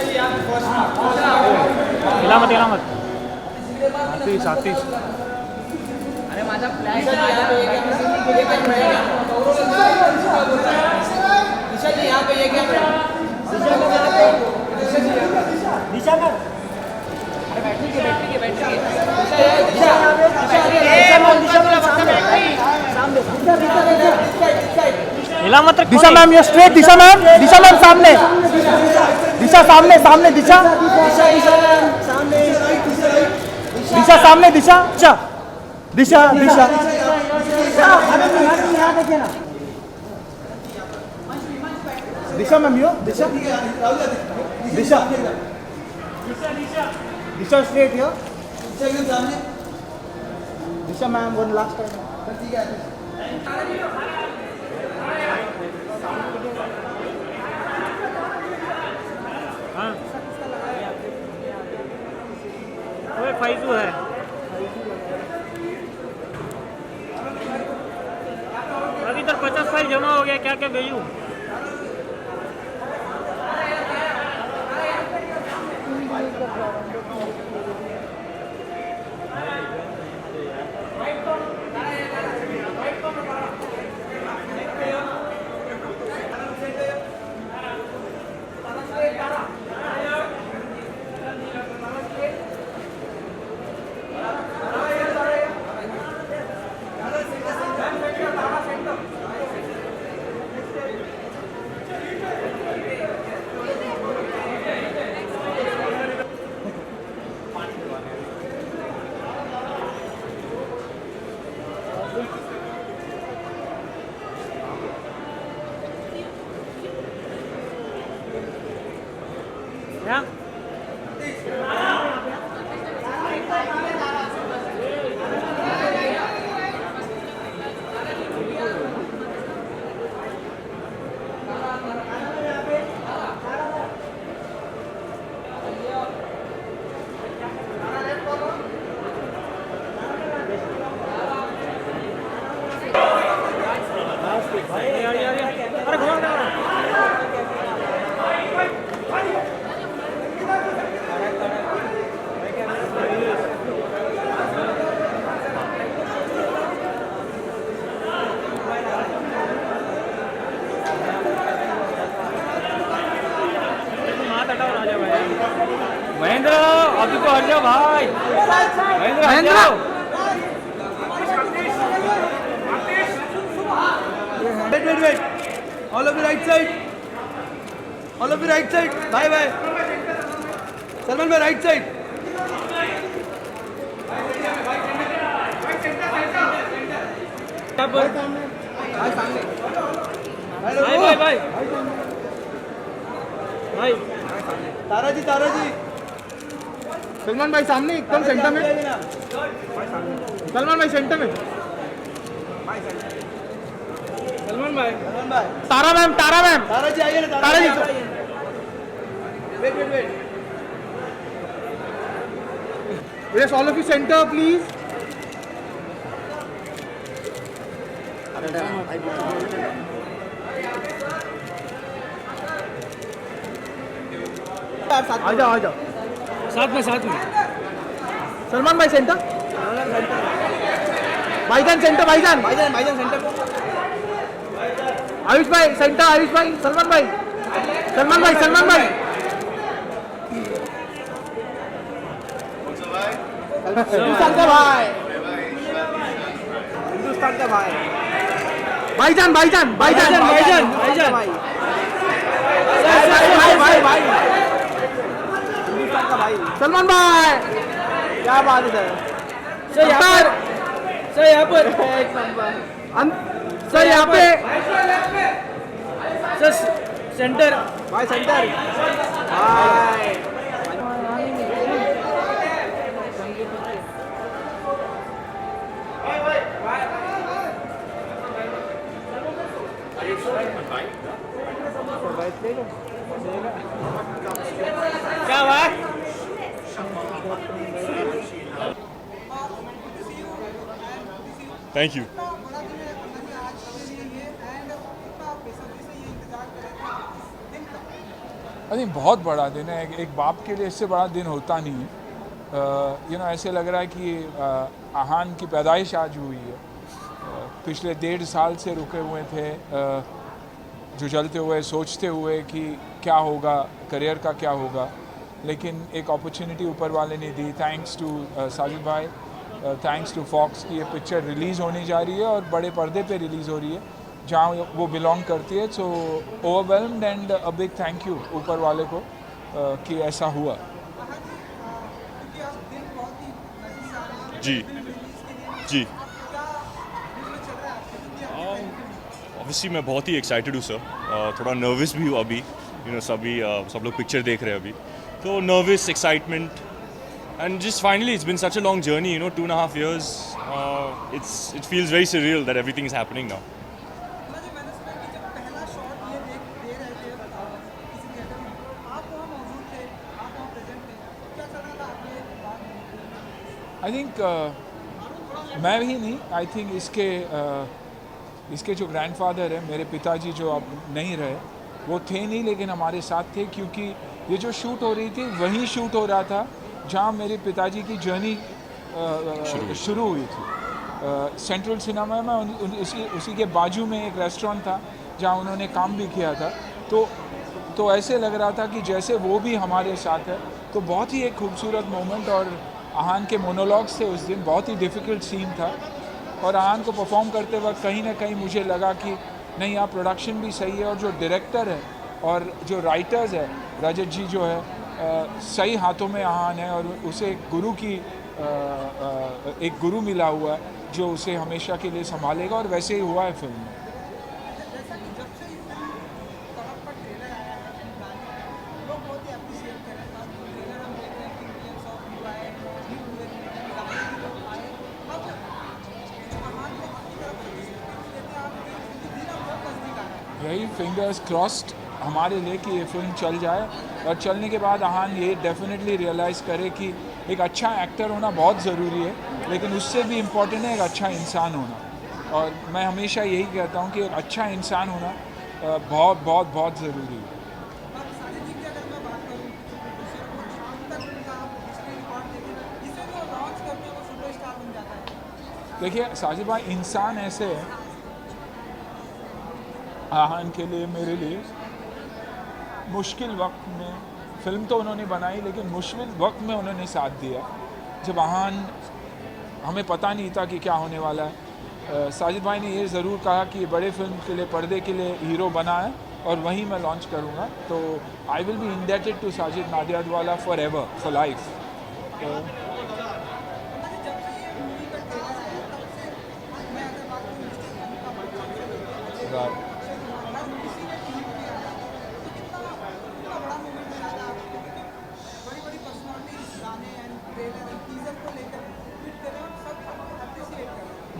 हिला मत आतिश अरे माझा फ्लॅश दिशा जी यहाँ पे ये क्या दिशा का अरे बैटरी की हिला मत दिशा मैम ये स्ट्रेट दिशा मैम सामने दिशा सामने दिशा सामने दिशा दिशा मैम यो दिशा स्ट्रेट यो दिशा मैम वन लास्ट टाइम हाँ ओए फाइजू है अभी तक 50 फाइल जमा हो गया क्या क्या भेजूं क्या अरे घुमा महेंद्र अभी तो हट जाओ भाई Mahendra Wait. All of the right side. Bye. Salman bhai, right side. भाई तारा जी सलमान भाई सामने एकदम सेंटर में सलमान भाई सेंटर में सलमान भाई तारा मैम तारा जी आइए ना Tara ji wait Yes, all of you center, please. आ जाओ साथ में सलमान भाई सेंटर भाईजान सेंटर भाईजान सेंटर आयुष भाई सेंटर आयुष भाई सलमान भाई हिंदुस्तान का भाई भाईजान भाई हिंदुस्तान का भाई सलमान भाई क्या बात है सर यहाँ पर सर यहाँ पे सर सेंटर भाई सेंटर क्या हुआ Thank you. आई थिंक बहुत बड़ा दिन है, एक बाप के लिए इससे बड़ा दिन होता नहीं है। ऐसे लग रहा है कि आहान की पैदाइश आज हुई है। पिछले 1.5 साल से रुके हुए थे, जो जलते हुए सोचते हुए कि क्या होगा, करियर का क्या होगा, लेकिन एक अपॉर्चुनिटी ऊपर वाले ने दी। थैंक्स टू साजिद भाई, थैंक्स टू फॉक्स की ये पिक्चर रिलीज़ होने जा रही है और बड़े पर्दे पे रिलीज़ हो रही है जहाँ वो बिलोंग करती है। So overwhelmed and a big thank you ऊपर वाले को कि ऐसा हुआ। जी जी ऑब्वियसली मैं बहुत ही एक्साइटेड हूँ सर, थोड़ा नर्वस भी हूँ अभी, सब लोग पिक्चर देख रहे हैं अभी, तो nervous, excitement and just finally it's been such a long journey, 2.5 years. It feels very surreal that everything is happening now. I think मैं ही नहीं, आई थिंक इसके जो ग्रैंडफादर है, मेरे पिताजी जो अब नहीं रहे, वो थे नहीं लेकिन हमारे साथ थे, क्योंकि ये जो शूट हो रही थी वहीं शूट हो रहा था जहाँ मेरे पिताजी की जर्नी शुरू हुई थी। सेंट्रल सिनेमा में उसी के बाजू में एक रेस्टोरेंट था जहाँ उन्होंने काम भी किया था। तो ऐसे लग रहा था कि जैसे वो भी हमारे साथ है। तो बहुत ही एक खूबसूरत मोमेंट, और आहान के मोनोलॉग्स थे उस दिन, बहुत ही डिफ़िकल्ट सीन था, और आहान को परफॉर्म करते वक्त कहीं ना कहीं मुझे लगा कि नहीं, यहाँ प्रोडक्शन भी सही है और जो डायरेक्टर है और जो राइटर्स है, रजत जी जो है, सही हाथों में आहान है, और उसे एक गुरु मिला हुआ है जो उसे हमेशा के लिए संभालेगा, और वैसे ही हुआ है फिल्म में। यही फिंगर्स क्रॉस्ड हमारे लिए कि ये फिल्म चल जाए, और चलने के बाद आहान ये डेफिनेटली रियलाइज़ करे कि एक अच्छा एक्टर होना बहुत ज़रूरी है, लेकिन उससे भी इम्पोर्टेंट है एक अच्छा इंसान होना। और मैं हमेशा यही कहता हूँ कि एक अच्छा इंसान होना बहुत बहुत बहुत ज़रूरी है। देखिए साजिद भाई, इंसान ऐसे है, आहान के लिए, मेरे लिए मुश्किल वक्त में फ़िल्म तो उन्होंने बनाई, लेकिन मुश्किल वक्त में उन्होंने साथ दिया। जब आहान, हमें पता नहीं था कि क्या होने वाला है, साजिद भाई ने ये ज़रूर कहा कि बड़े फिल्म के लिए, पर्दे के लिए हीरो बना है और वही मैं लॉन्च करूँगा। तो I will be indebted to Sajid Nadiadwala forever, for life.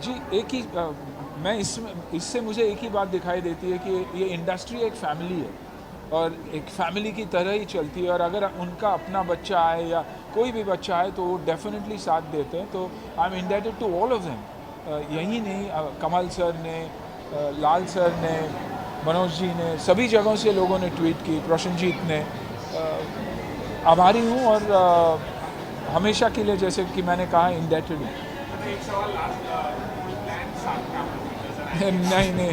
जी, एक ही मैं इससे मुझे एक ही बात दिखाई देती है कि ये इंडस्ट्री एक फैमिली है और एक फैमिली की तरह ही चलती है, और अगर उनका अपना बच्चा आए या कोई भी बच्चा आए तो वो डेफिनेटली साथ देते हैं। तो I am indebted to all of them. यही नहीं, कमल सर ने, लाल सर ने, मनोज जी ने, सभी जगहों से लोगों ने ट्वीट की, प्रसन्नजीत ने, आभारी हूँ और हमेशा के लिए, जैसे कि मैंने कहा, इंडेटेड हूँ। नहीं,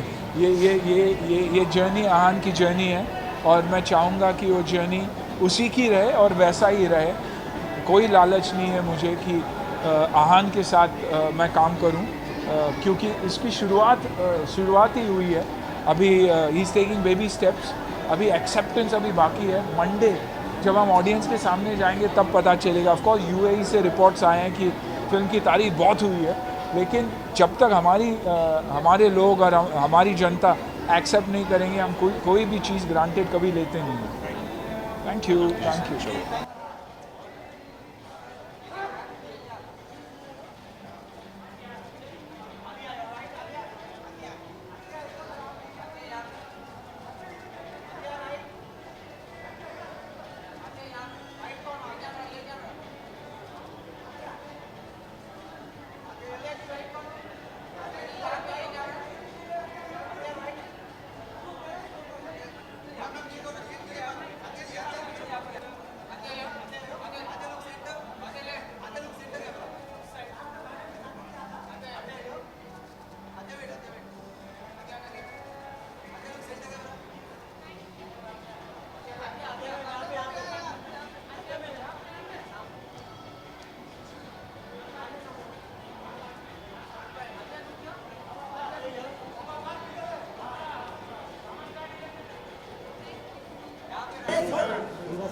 ये जर्नी आहान की जर्नी है, और मैं चाहूँगा कि वो जर्नी उसी की रहे और वैसा ही रहे। कोई लालच नहीं है मुझे कि आहान के साथ मैं काम करूं, क्योंकि इसकी शुरुआत ही हुई है। अभी he is taking baby steps, अभी एक्सेप्टेंस अभी बाकी है। मंडे जब हम ऑडियंस के सामने जाएंगे तब पता चलेगा। ऑफ कोर्स यूएई से रिपोर्ट्स आए हैं कि फिल्म की तारीफ बहुत हुई है, लेकिन जब तक हमारे लोग और हमारी जनता एक्सेप्ट नहीं करेंगे, हम कोई भी चीज़ ग्रांटेड कभी लेते नहीं हैं। Thank you.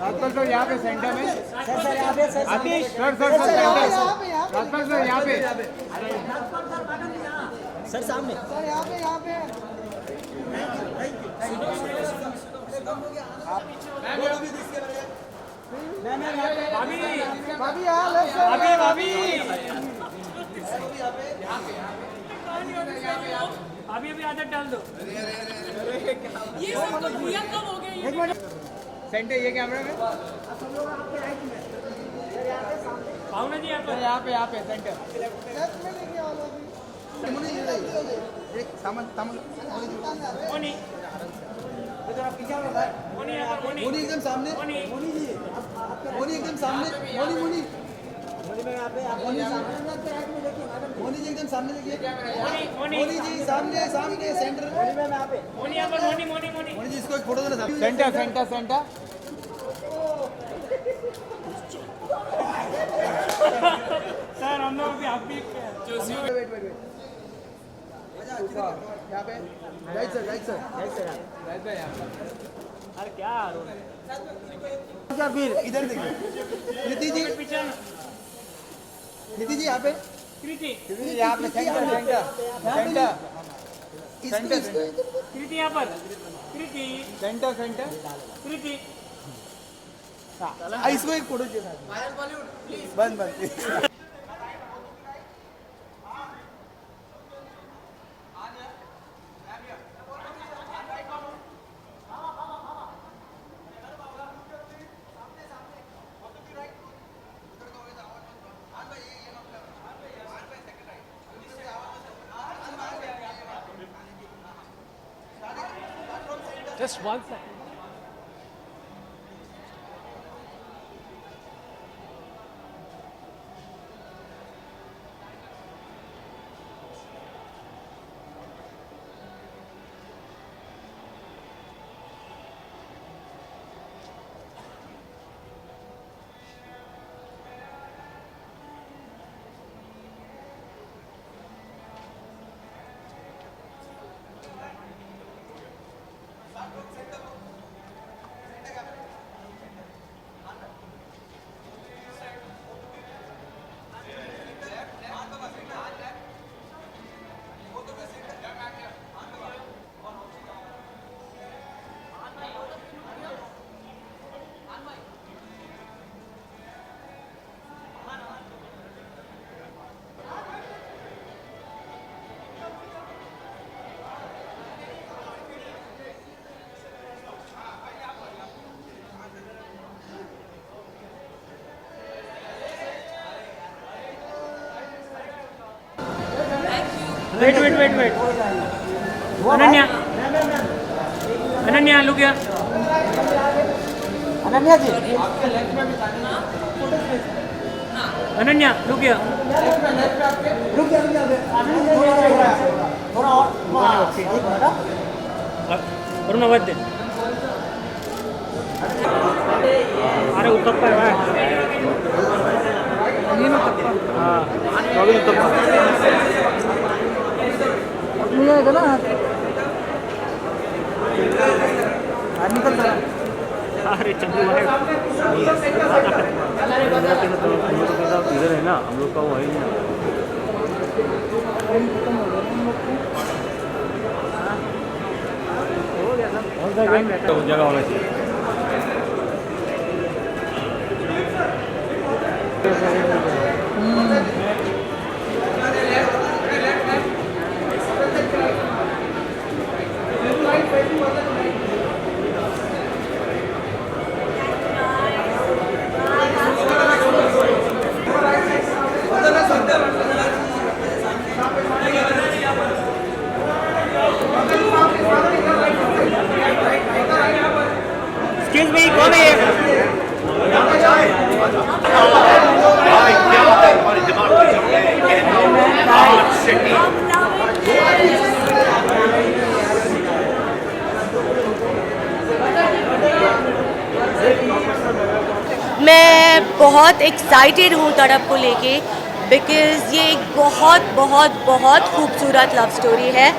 राजपाल सर यहाँ पे सेंटर में सर यहाँ पे sir Atish sir sir sir center Rajpal sir यहाँ पे सर सामने अभी अभी आदत डाल दो। सेंटर ये कैमरा में भावना जी आप यहाँ पे सेंटर एक सामान सामान मोनी मोनी एकदम सामने मोनी एकदम सामने मोनी मोनी जी एकदम सामने देखिए मोनी जी सामने सामने सेंटर मोनी यहाँ पर मोनी मोनी जी इसको एक फोटो देना सेंटर सेंटर सेंटर सर हम लोग भी आप भी वेट यहाँ पे राइट सर अरे क्या क्या फिर इधर देखिए नीति जी यहाँ पे कृति यहाँ पे सेंटर सेंटर सेंटर कृति यहाँ पर कृति सेंटर सेंटर कृति इसको एक फोटो चाहिए बंद बंद Just one second. Wait. Ananya, look here. Ananya ji Ananya, look here. रुक जा थोड़ा और एक मिनट वरुण वैद्य अरे उत्तप्पा है हाँ उत्तप्पा नहीं आएगा ना अरे चंदू भाई इधर है ना हम लोग का वो है ना जगह होना चाहिए Excuse me, कौन है ये? मैं बहुत एक्साइटेड हूँ तड़प को लेके बिकॉज़ ये एक बहुत बहुत बहुत खूबसूरत लव स्टोरी है।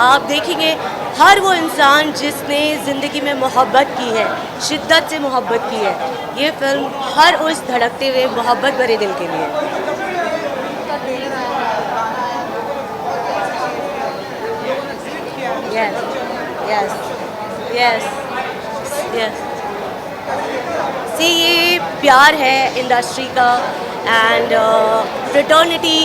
आप देखेंगे हर वो इंसान जिसने ज़िंदगी में मोहब्बत की है, शिद्दत से मोहब्बत की है, ये फिल्म हर उस धड़कते हुए मोहब्बत भरे दिल के लिए है। Yes, yes, yes, yes. See, ये प्यार है इंडस्ट्री का एंड फ्रेटर्निटी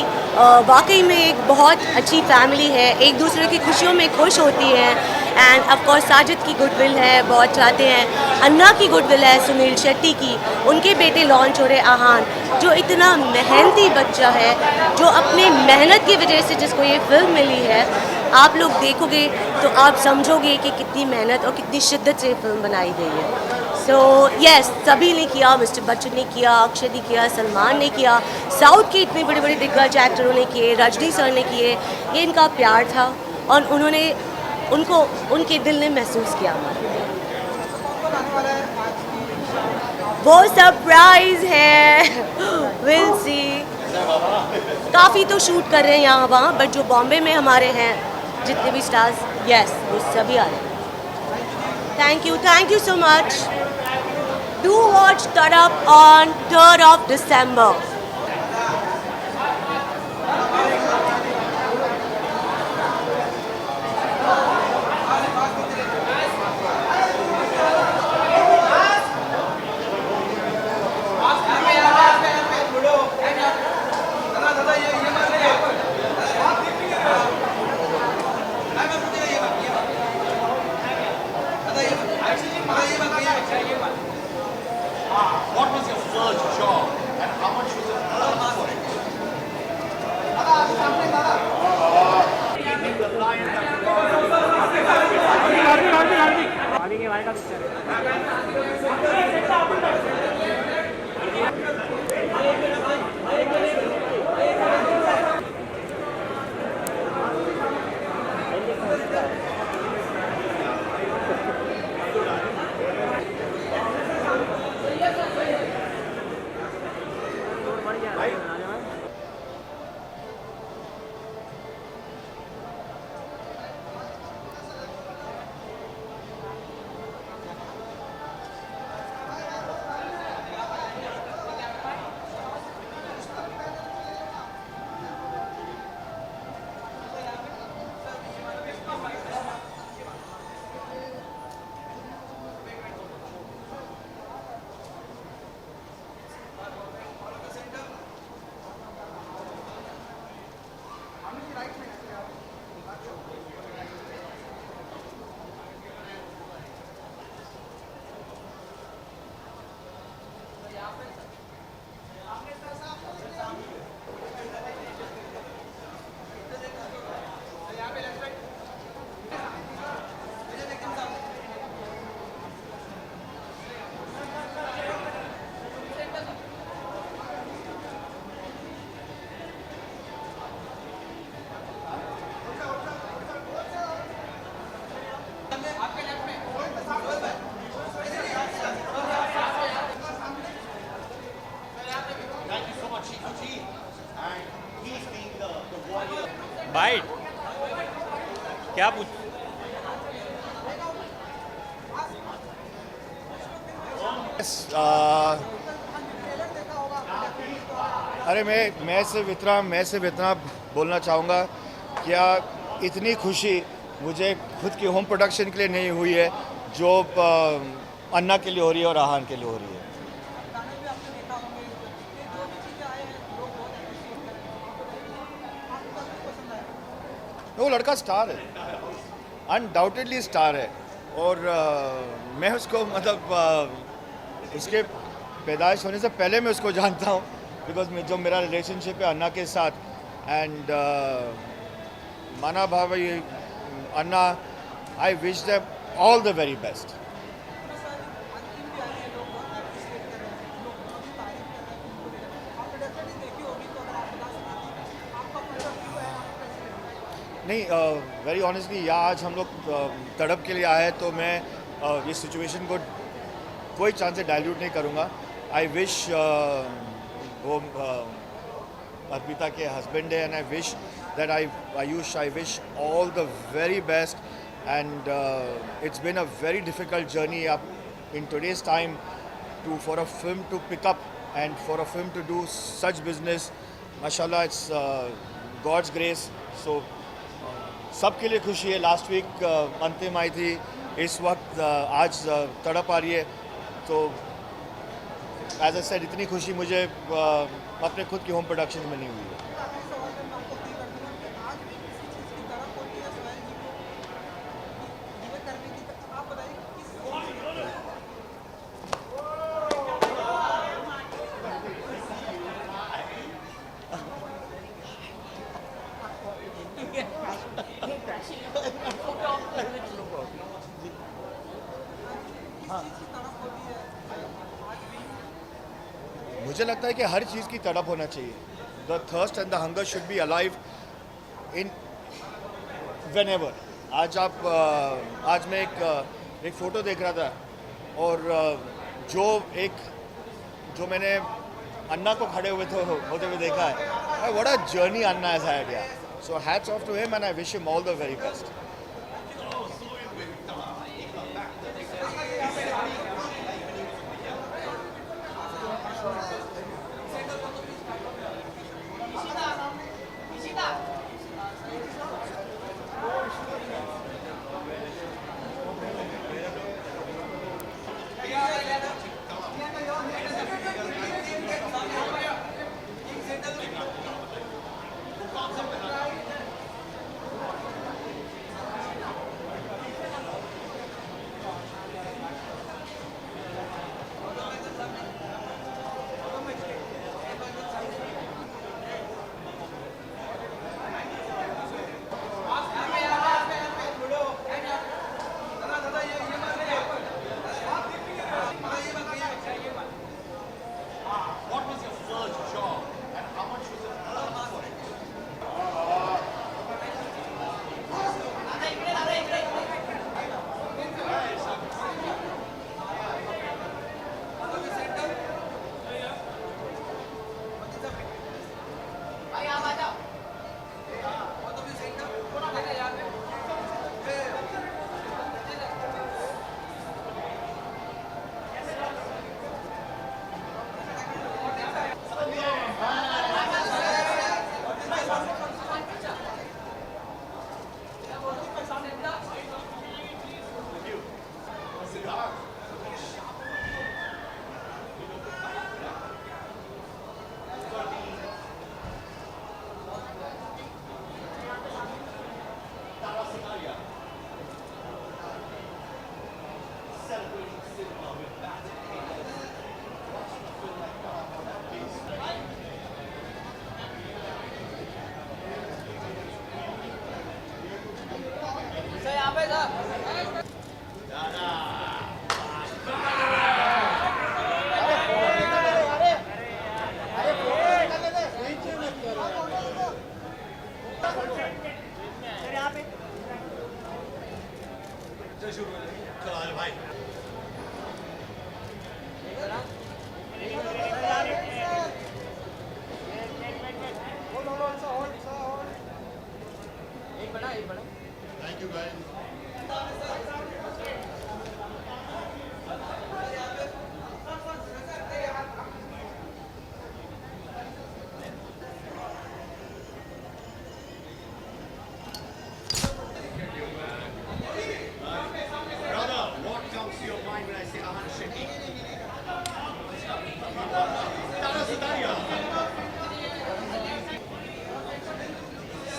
वाकई में एक बहुत अच्छी फैमिली है, एक दूसरे की खुशियों में खुश होती है एंड ऑफ कोर्स साजिद की गुडविल है, बहुत चाहते हैं। अन्ना की गुडविल है, सुनील शेट्टी की, उनके बेटे लॉन्च हो रहे आहान, जो इतना मेहनती बच्चा है, जो अपने मेहनत की वजह से जिसको ये फिल्म मिली है। आप लोग देखोगे तो आप समझोगे कि कितनी मेहनत और कितनी शिद्दत से फिल्म बनाई गई है। सो यस, सभी ने किया, मिस्टर बच्चन ने किया, अक्षय ने किया, सलमान ने किया, साउथ के इतने बड़े बड़े दिग्गज एक्टरों ने किए, रजनी सर ने किए। ये इनका प्यार था और उन्होंने उनको उनके दिल ने महसूस किया। वो सरप्राइज है, विल सी। काफ़ी तो शूट कर रहे हैं यहाँ वहाँ, बट जो बॉम्बे में हमारे हैं जितने भी स्टार्स, यस, वो सभी आ रहे हैं। Thank you so much. Do watch तड़प on 3rd of December. What was your first job and how much was it for it? भाई क्या पूछ अरे मैं सिर्फ इतना बोलना चाहूँगा, क्या इतनी खुशी मुझे खुद की होम प्रोडक्शन के लिए नहीं हुई है जो अन्ना के लिए हो रही है और आहान के लिए हो रही है। वो लड़का स्टार है, अनडाउटेडली स्टार है और मैं उसको मतलब उसके पैदाइश होने से पहले मैं उसको जानता हूँ, बिकॉज जो मेरा रिलेशनशिप है अन्ना के साथ एंड माना भाई Anna, I wish them all the very best. नहीं, वेरी ऑनेस्टली यहाँ आज हम लोग तड़प के लिए आए हैं, तो मैं इस सिचुएशन को कोई चांस से डाइल्यूट नहीं करूँगा। आई विश वो अर्पिता के हस्बैंड है and I wish that Ayush, I wish all the very best and it's been a very difficult journey up in today's time for a film to pick up and for a film to do such business. Mashallah, it's God's grace. So सबके लिए खुशी है. Last week अंतिम आई थी, इस वक्त आज तड़प आ रही है. तो एज आई सेड, इतनी खुशी मुझे अपने खुद की होम प्रोडक्शन में नहीं हुई है. मुझे लगता है कि हर चीज़ की तड़प होना चाहिए. The thirst and the hunger should be alive in whenever. आज मैं एक फ़ोटो देख रहा था और जो मैंने अन्ना को खड़े होते हुए देखा है. What a journey Anna has had. Yeah so hats off to him and I wish him all the very best.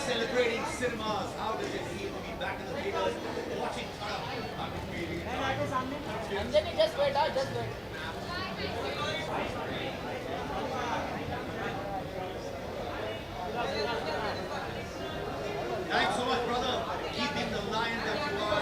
Celebrating cinemas, how does it feel to be back in the theaters, watching Tara? I'm feeling just wait. Thanks so much, brother. Keep being the lion that you are.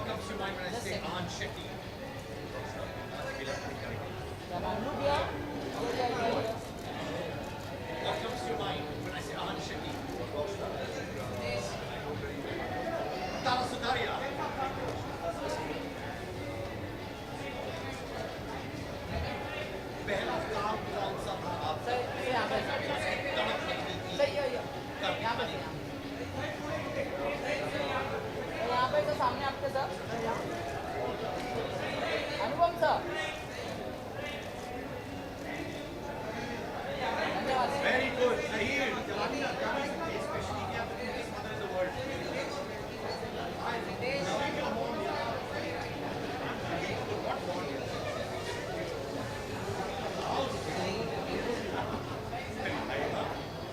comes to mind when I say Anand Shetty? Look here. What comes to mind when I say Anand Shetty? Tara Sutaria. पहला काम कौन सा था आप? सही यहाँ पे सही यहाँ पे यहाँ पे तो सामने आपके सर अनुपम सर धन्यवाद Very good. Zahir. Especially क्या his mother in the world.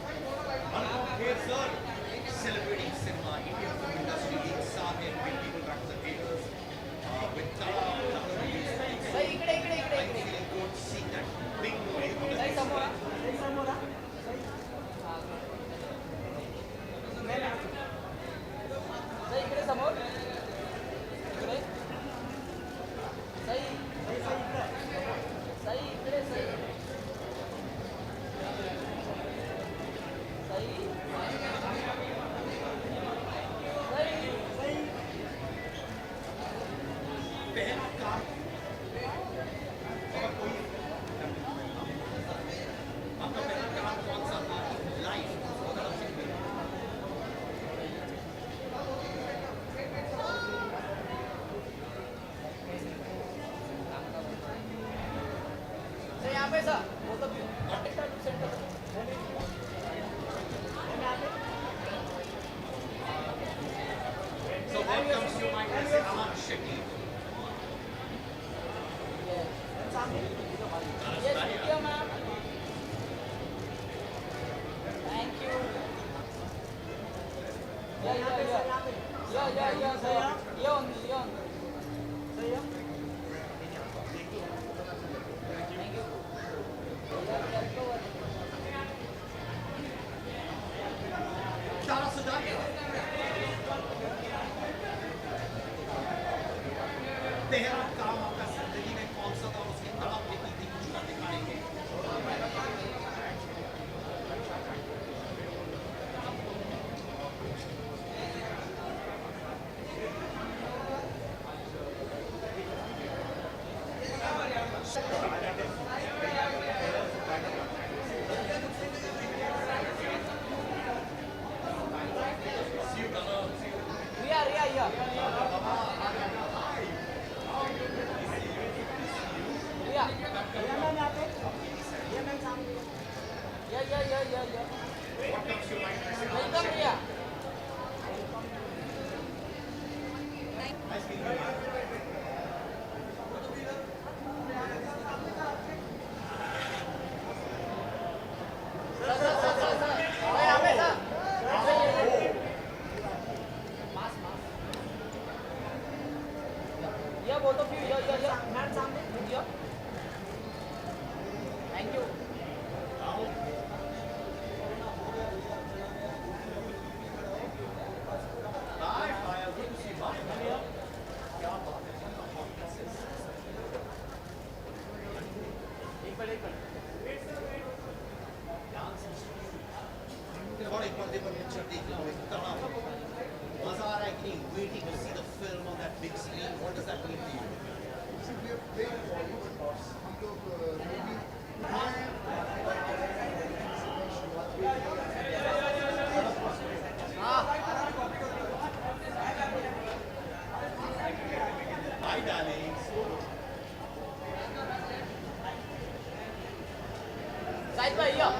Here, sir, celebrating cinema, Indian film industry being started, bring people back to the theaters with Tara. सही इकडे इकडे इकडे I'm feeling good seeing that big movie on the सही big समोर screen. सही इकडे समोर इकडे सही सही इकडे सही सही पहला काम आपका पहला काम कौन सा था लाइफ सही यहाँ पे सर वो तो centre So what comes to mind when I say Anand Shetty? Yes, video, ma'am. Thank you. Yeah, sir. Yeah, only. Thank you. Tara Sutaria. पहला काम आपका जिंदगी में कौन सा था उसकी तड़प कितनी थी कुछ का दिखाएंगे Yeah. What comes to mind when I say Welcome, Ria. Yeah, both of you. Yeah. Man, सामने. Yeah. Thank you. Hi, Maya. Good to see you. Maya. क्या बात है और एक बार देखो पिक्चर देख लो इतना मजा आ रहा है कि नहीं waiting to see the film on that big screen. What does that mean to you? See, we are big Bollywood boss. हम लोग movie Hi, darling. Side by here.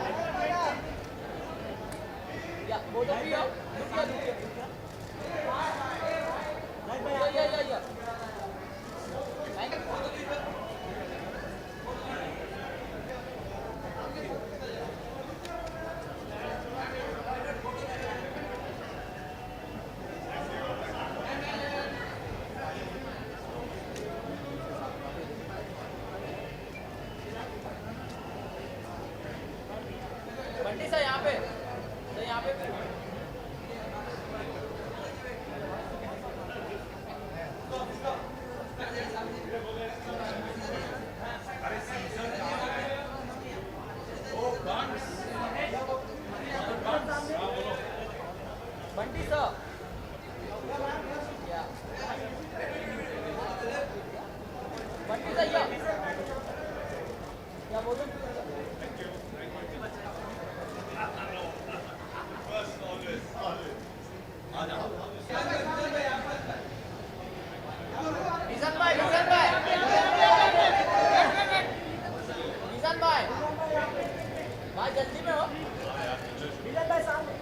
Yeah, both of you. Look here. Yeah. Thank you. Bunty sir. Yeah. Bunty sir, yeah. Yeah, बोलो. निशान भाई. निशान भाई. भाई जल्दी में हो. निशान भाई सामने.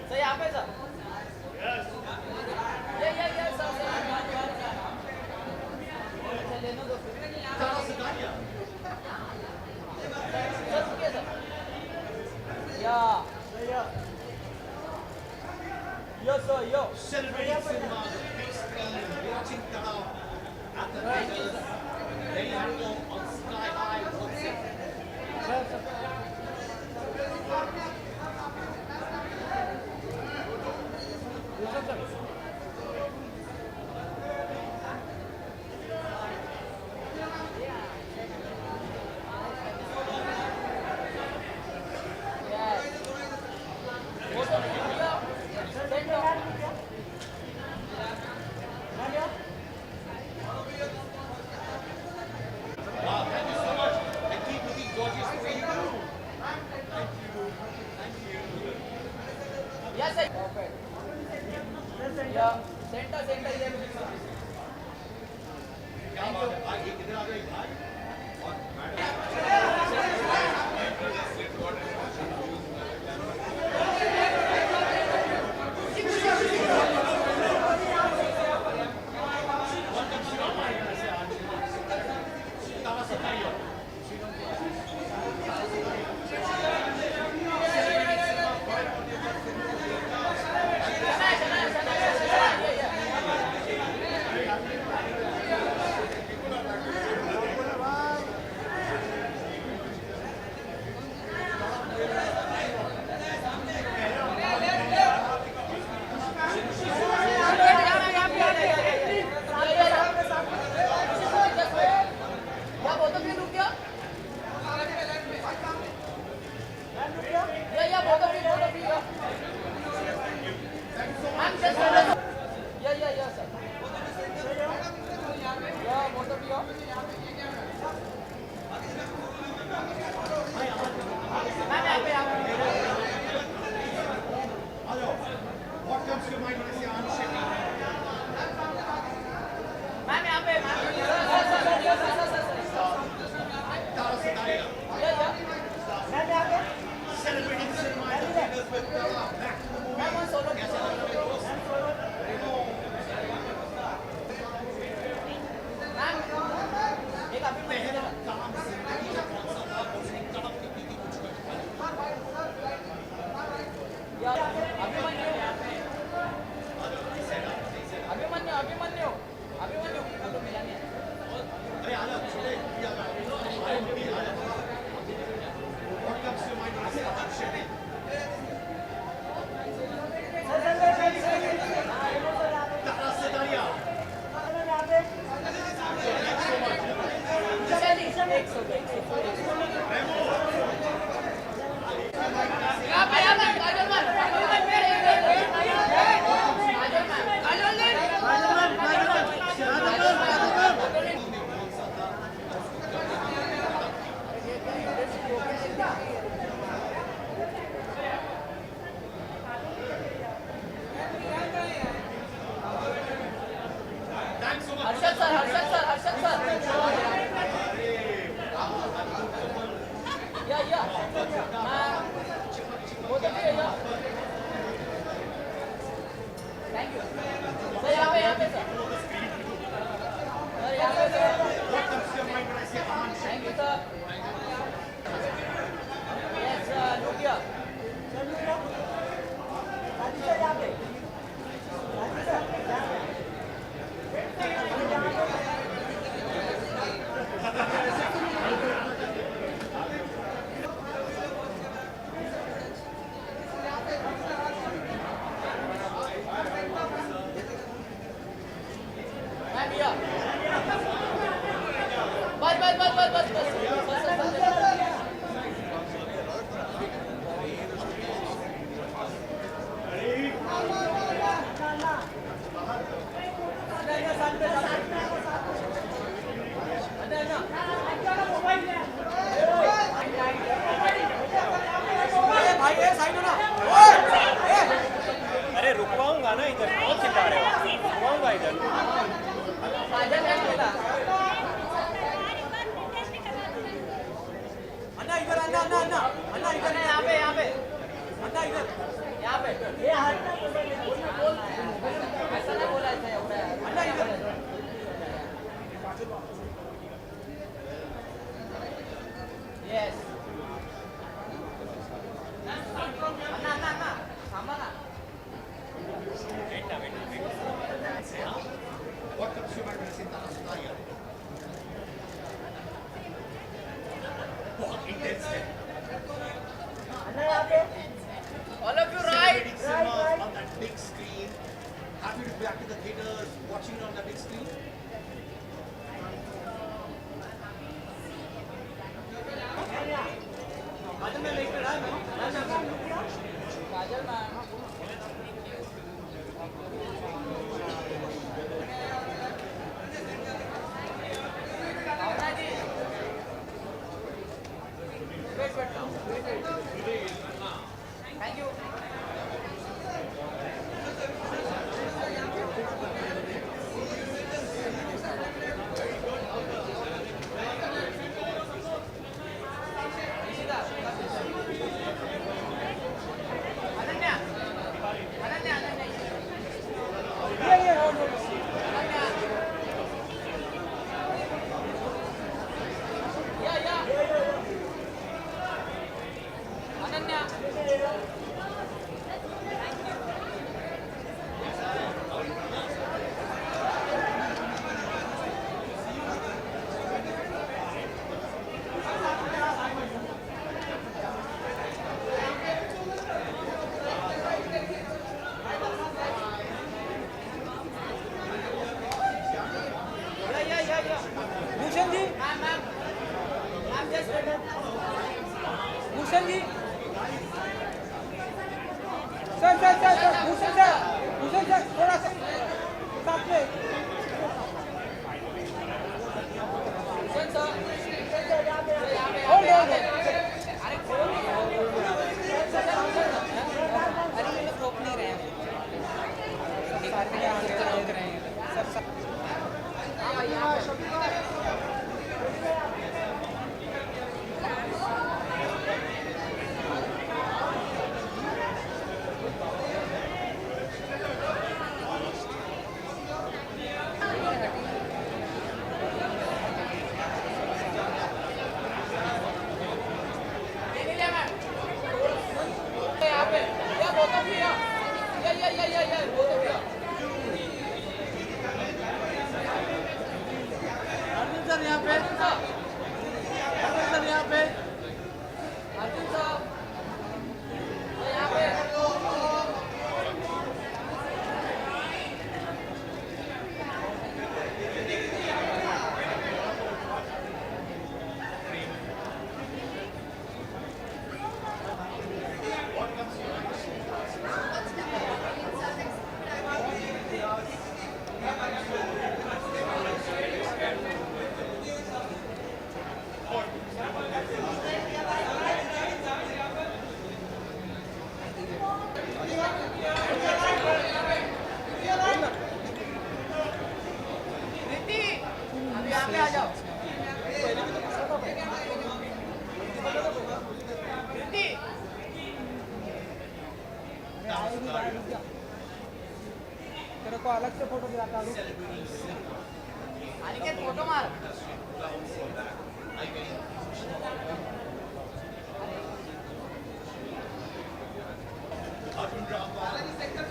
सर यहाँ पे सर. ये सर. अच्छा लेने दो फिर. सर रुकिए सर. या. Yo sir, yo. Celebrating cinema, the big screen, watching Tanav at the theatres. Then you go on Sky High, what's it? Thank you so much. And keep looking gorgeous the way you do. Yes sir. Perfect. Yeah. Center. ये मुझे. क्या बात है भाई, ये किधर आ गए भाई? और madam What comes to your mind when I say Anand Shetty? Ma'am यहाँ पे Tara Sataria. Celebrating cinema in the theatres with Tara. Back to the movie. कैसे लग रहा है दोस्त? एक अभी पहला काम जिंदगी का कौन सा था और उसने कड़क की कुछ अरे रुकवाऊंगा ना इधर, बहुत चिल्ला रहे हो, रुकवाऊंगा इधर। अन्ना इधर, अन्ना अन्ना अन्ना अन्ना इधर, यहाँ पे अन्ना इधर, यहाँ पे ऐसा नहीं बोला, ऐसा अन्ना इधर। यस अन्ना अन्ना अन्ना थांबा ना. What comes to your mind when I say Tala Sudaya? बहुत intense है. All of you right. Cinematic cinemas on that big screen. Happy to be back in the theaters, watching it on the big screen. Thank you. Ananya. Bhushan ji, ma'am just Bhushan ji, sir Bhushan sir थोड़ा सा साथ में Bhushan sir hold अरे ये लोग रोक नहीं रहे हैं, रोक रहे हैं सब यहाँ पे यहाँ पे अर्जुन साहब यहाँ पे आ जाओ तेरे को अलग से फोटो दिलाता हूँ अनिकेत फोटो मार Arjun Rampal.